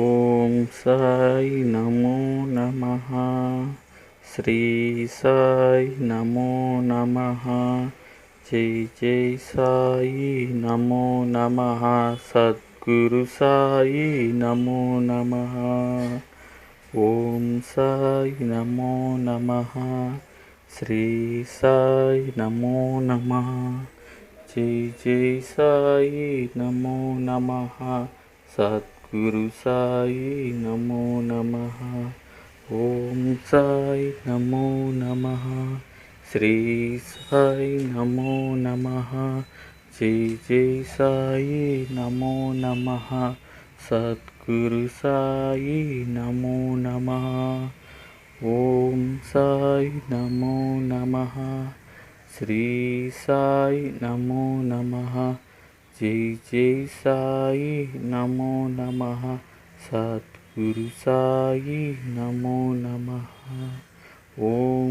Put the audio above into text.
ఓం సాయి నమో నమః. శ్రీ సాయి నమో నమః. జై జై సాయి నమో నమః. సద్గురు సాయి నమో నమః. ఓం సాయి నమో నమః. శ్రీ సాయి నమో నమః. జై జై సాయి నమో నమః. సద్గురు సాయి నమో నమః. ఓం సాయి నమో నమః. శ్రీ సాయి నమో నమః. జై జై సాయి నమో నమః. సద్గురు సాయి నమో నమః. ఓం సాయి నమో నమః. శ్రీ సాయి నమో నమః. జై జై సాయి నమో నమః. సద్గురు సాయి నమో నమః.